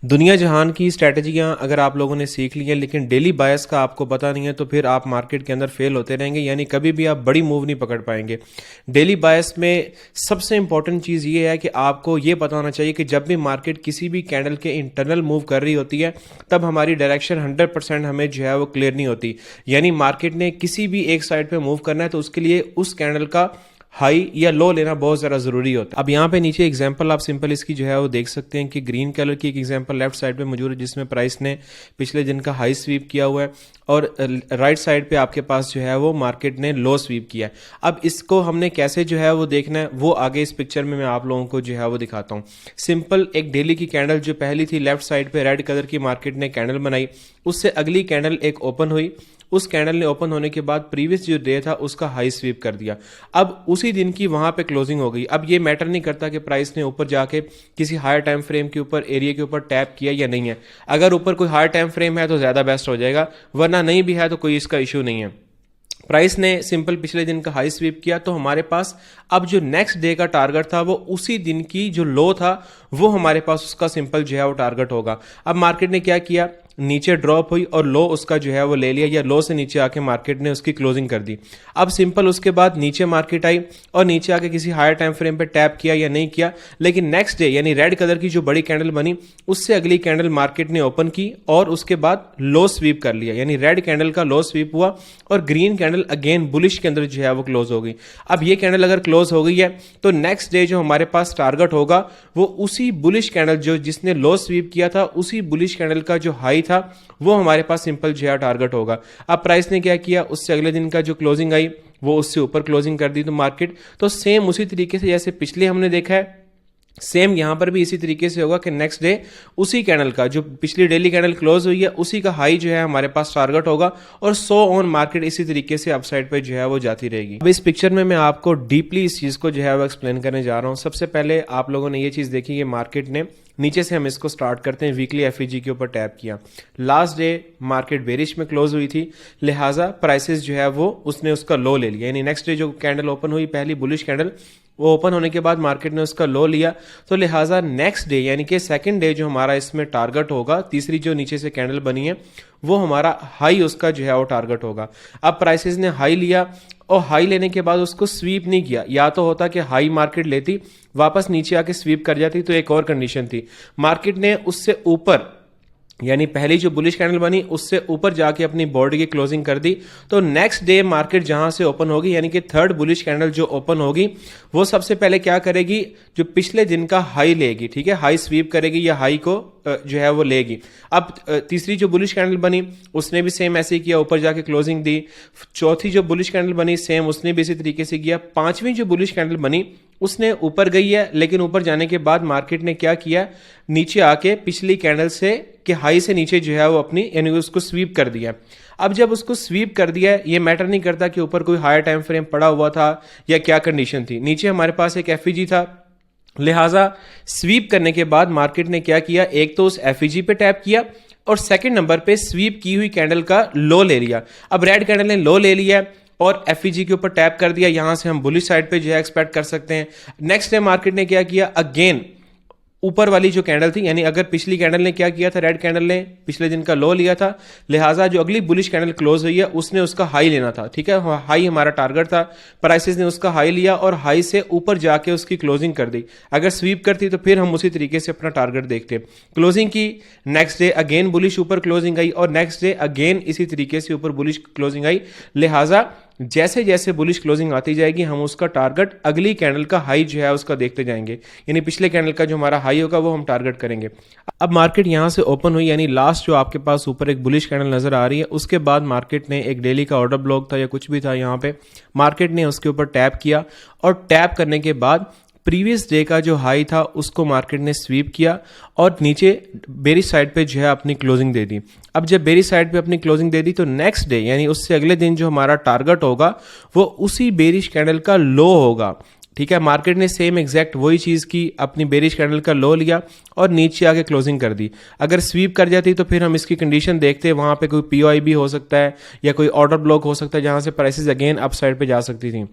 दुनिया जहान की स्ट्रैटेजियां अगर आप लोगों ने सीख ली हैं लेकिन डेली बायस का आपको पता नहीं है तो फिर आप मार्केट के अंदर फेल होते रहेंगे, यानी कभी भी आप बड़ी मूव नहीं पकड़ पाएंगे। डेली बायस में सबसे इंपॉर्टेंट चीज़ ये है कि आपको ये पता होना चाहिए कि जब भी मार्केट किसी भी कैंडल के इंटरनल मूव कर रही होती है तब हमारी डायरेक्शन 100% हमें जो है वो क्लियर नहीं होती। यानी मार्केट ने किसी भी एक साइड पे मूव करना है तो उसके लिए उस कैंडल का हाई या लो लेना बहुत ज़्यादा ज़रूरी होता है। अब यहाँ पे नीचे एग्जांपल आप सिंपल इसकी जो है वो देख सकते हैं कि ग्रीन कलर की एक एग्जांपल लेफ्ट साइड पे मौजूद है जिसमें प्राइस ने पिछले दिन का हाई स्वीप किया हुआ है और राइट साइड पे आपके पास जो है वो मार्केट ने लो स्वीप किया है। अब इसको हमने कैसे जो है वो देखना है वो आगे इस पिक्चर में मैं आप लोगों को जो है वो दिखाता हूँ। सिंपल एक डेली की कैंडल जो पहली थी लेफ्ट साइड पे रेड कलर की मार्केट ने कैंडल बनाई, उससे अगली कैंडल एक ओपन हुई, उस कैंडल ने ओपन होने के बाद प्रीवियस जो डे था उसका हाई स्वीप कर दिया। अब उसी दिन की वहां पे क्लोजिंग हो गई। अब ये मैटर नहीं करता कि प्राइस ने ऊपर जाके किसी हायर टाइम फ्रेम के ऊपर एरिया के ऊपर टैप किया या नहीं है। अगर ऊपर कोई हायर टाइम फ्रेम है तो ज्यादा बेस्ट हो जाएगा, वरना नहीं भी है तो कोई इसका इशू नहीं है। प्राइस ने सिंपल पिछले दिन का हाई स्वीप किया तो हमारे पास अब जो नेक्स्ट डे का टारगेट था वो उसी दिन की जो लो था वो हमारे पास उसका सिंपल जो है वो टारगेट होगा। अब मार्केट ने क्या किया, नीचे ड्रॉप हुई और लो उसका जो है वो ले लिया, या लो से नीचे आके मार्केट ने उसकी क्लोजिंग कर दी। अब सिंपल उसके बाद नीचे मार्केट आई और नीचे आके किसी हायर टाइम फ्रेम पे टैप किया या नहीं किया, लेकिन नेक्स्ट डे यानी रेड कलर की जो बड़ी कैंडल बनी उससे अगली कैंडल मार्केट ने ओपन की और उसके बाद लो स्वीप कर लिया, यानी रेड कैंडल का लो स्वीप हुआ और ग्रीन कैंडल अगेन बुलिश के अंदर जो है वो क्लोज हो गई। अब ये कैंडल अगर क्लोज हो गई है तो नेक्स्ट डे जो हमारे पास टारगेट होगा वो उसी बुलिश कैंडल जो जिसने लो स्वीप किया था उसी बुलिश कैंडल का जो हाई था वो हमारे पास सिंपल जो है टारगेट होगा। अब प्राइस ने क्या किया, उससे अगले दिन का जो क्लोजिंग आई वो उससे ऊपर क्लोजिंग कर दी तो मार्केट तो सेम उसी तरीके से जैसे पिछले हमने देखा है सेम यहां पर भी इसी तरीके से होगा कि नेक्स्ट डे उसी कैंडल का जो पिछली डेली कैंडल क्लोज हुई है उसी का हाई जो है हमारे पास टारगेट होगा और सो ऑन मार्केट इसी तरीके से अपसाइड पे जो है वो जाती रहेगी। अब इस पिक्चर में मैं आपको डीपली इस चीज को जो है वो एक्सप्लेन करने जा रहा हूं। सबसे पहले आप लोगों ने ये चीज देखी कि मार्केट ने नीचे से हम इसको स्टार्ट करते हैं वीकली एफईजी के ऊपर टैप किया, लास्ट डे मार्केट बेरिश में क्लोज हुई थी, लिहाजा प्राइसेस जो है वो उसने उसका लो ले लिया, यानी नेक्स्ट डे जो कैंडल ओपन हुई पहली बुलिश कैंडल वो ओपन होने के बाद मार्केट ने उसका लो लिया तो लिहाजा नेक्स्ट डे यानी कि सेकंड डे जो हमारा इसमें टारगेट होगा, तीसरी जो नीचे से कैंडल बनी है वो हमारा हाई उसका जो है वो टारगेट होगा। अब प्राइसेस ने हाई लिया और हाई लेने के बाद उसको स्वीप नहीं किया, या तो होता कि हाई मार्केट लेती वापस नीचे आके स्वीप कर जाती तो एक और कंडीशन थी, मार्केट ने उससे ऊपर यानी पहली जो बुलिश कैंडल बनी उससे ऊपर जाके अपनी बॉडी की क्लोजिंग कर दी तो नेक्स्ट डे मार्केट जहां से ओपन होगी यानी कि थर्ड बुलिश कैंडल जो ओपन होगी वो सबसे पहले क्या करेगी, जो पिछले दिन का हाई लेगी, ठीक है, हाई स्वीप करेगी या हाई को जो है वो लेगी। अब तीसरी जो बुलिश कैंडल बनी उसने भी सेम ऐसे ही किया, ऊपर जाके क्लोजिंग दी। चौथी जो बुलिश कैंडल बनी सेम उसने भी इसी तरीके से किया। पांचवी जो बुलिश कैंडल बनी उसने ऊपर गई है, लेकिन ऊपर जाने के बाद मार्केट ने क्या किया, नीचे आके पिछली कैंडल से कि हाई से नीचे जो है वो अपनी यानी उसको स्वीप कर दिया। अब जब उसको स्वीप कर दिया है ये मैटर नहीं करता कि ऊपर कोई हायर टाइम फ्रेम पड़ा हुआ था या क्या कंडीशन थी, नीचे हमारे पास एक एफईजी था, लिहाजा स्वीप करने के बाद मार्केट ने क्या किया, एक तो उस एफईजी पे टैप किया और सेकंड नंबर पे स्वीप की हुई कैंडल का लो ले लिया। अब रेड कैंडल ने लो ले लिया और एफईजी के ऊपर टैप कर दिया, यहां से हम बुलिश साइड पे जो है एक्सपेक्ट कर सकते हैं। नेक्स्ट डे मार्केट ने क्या किया, अगेन ऊपर वाली जो कैंडल थी, यानी अगर पिछली कैंडल ने क्या किया था, रेड कैंडल ने पिछले दिन का लो लिया था, लिहाजा जो अगली बुलिश कैंडल क्लोज हुई है उसने उसका हाई लेना था, ठीक है, हाई हमारा टारगेट था, प्राइसेस ने उसका हाई लिया और हाई से ऊपर जाके उसकी क्लोजिंग कर दी। अगर स्वीप करती तो फिर हम उसी तरीके से अपना टारगेट देखते, क्लोजिंग की, नेक्स्ट डे अगेन बुलिश ऊपर क्लोजिंग आई और नेक्स्ट डे अगेन इसी तरीके से ऊपर बुलिश क्लोजिंग आई, लिहाजा जैसे जैसे बुलिश क्लोजिंग आती जाएगी हम उसका टारगेट अगली कैंडल का हाई जो है उसका देखते जाएंगे, यानी पिछले कैंडल का जो हमारा हाई होगा वो हम टारगेट करेंगे। अब मार्केट यहां से ओपन हुई, यानी लास्ट जो आपके पास ऊपर एक बुलिश कैंडल नजर आ रही है, उसके बाद मार्केट ने एक डेली का ऑर्डर ब्लॉक था या कुछ भी था, यहाँ पे मार्केट ने उसके ऊपर टैप किया और टैप करने के बाद प्रीवियस डे का जो हाई था उसको मार्केट ने स्वीप किया और नीचे बेरिश साइड पे जो है अपनी क्लोजिंग दे दी। अब जब बेरिश साइड पे अपनी क्लोजिंग दे दी तो नेक्स्ट डे यानी उससे अगले दिन जो हमारा टारगेट होगा वो उसी बेरिश कैंडल का लो होगा, ठीक है। मार्केट ने सेम एग्जैक्ट वही चीज की, अपनी बेरिश कैंडल का लो लिया और नीचे आके क्लोजिंग कर दी। अगर स्वीप कर जाती तो फिर हम इसकी कंडीशन देखते, वहां पे कोई पीओआई भी हो सकता है या कोई ऑर्डर ब्लॉक हो सकता है जहां से प्राइसेस अगेन अप साइड पे जा सकती थी।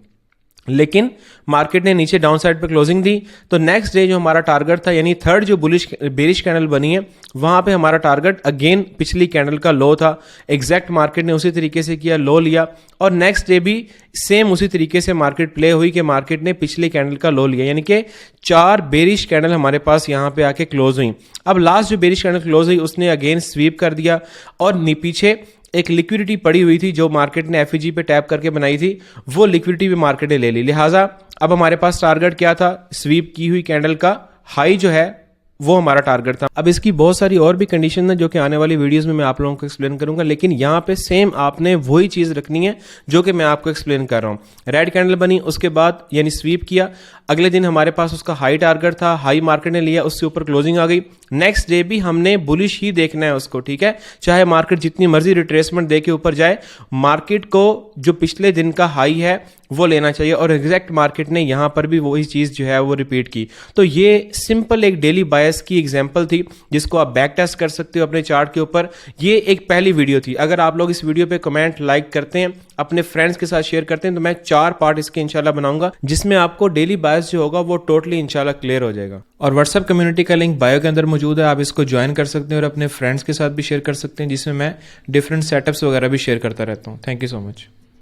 लेकिन मार्केट ने नीचे डाउन साइड पे क्लोजिंग दी, तो नेक्स्ट डे जो हमारा टारगेट था यानी थर्ड जो बुलिश बेरिश कैंडल बनी है वहां पे हमारा टारगेट अगेन पिछली कैंडल का लो था। एग्जैक्ट मार्केट ने उसी तरीके से किया, लो लिया, और नेक्स्ट डे भी सेम उसी तरीके से मार्केट प्ले हुई कि मार्केट ने पिछली कैंडल का लो लिया, यानी कि 4 बेरिश कैंडल हमारे पास यहां पे आके क्लोज हुई। अब लास्ट जो बेरिश कैंडल क्लोज हुई उसने अगेन स्वीप कर दिया और पीछे एक लिक्विडिटी पड़ी हुई थी जो मार्केट ने एफईजी पे टैप करके बनाई थी, वो लिक्विडिटी भी मार्केट ने ले ली। लिहाजा अब हमारे पास टारगेट क्या था, स्वीप की हुई कैंडल का हाई जो है वो हमारा टारगेट था। अब इसकी बहुत सारी और भी कंडीशन है जो कि आने वाली वीडियोस में मैं आप लोगों को एक्सप्लेन करूंगा, लेकिन यहां पे सेम आपने वही चीज रखनी है जो कि मैं आपको एक्सप्लेन कर रहा हूं। रेड कैंडल बनी, उसके बाद यानी स्वीप किया, अगले दिन हमारे पास उसका हाई टारगेट था, हाई मार्केट ने लिया, उससे ऊपर क्लोजिंग आ गई। नेक्स्ट डे भी हमने बुलिश ही देखना है उसको, ठीक है, चाहे मार्केट जितनी मर्जी रिट्रेसमेंट दे के ऊपर जाए, मार्केट को जो पिछले दिन का हाई है वो लेना चाहिए। और एग्जैक्ट मार्केट ने यहां पर भी वही चीज जो है वो रिपीट की। तो ये सिंपल एक डेली बायस की एग्जांपल थी जिसको आप बैक टेस्ट कर सकते हो अपने चार्ट के ऊपर। ये एक पहली वीडियो थी। अगर आप लोग इस वीडियो पे कमेंट लाइक करते हैं, अपने फ्रेंड्स के साथ शेयर करते हैं, तो मैं 4 पार्ट इसके इंशाल्लाह बनाऊंगा जिसमें आपको डेली बायस जो होगा वो टोटली इंशाल्लाह क्लियर हो जाएगा। और व्हाट्सएप कम्युनिटी का लिंक बायो के अंदर मौजूद है, आप इसको ज्वाइन कर सकते हैं और अपने फ्रेंड्स के साथ भी शेयर कर सकते हैं, जिसमें मैं डिफरेंट सेटअप्स वगैरह भी शेयर करता रहता हूँ। Thank you so much.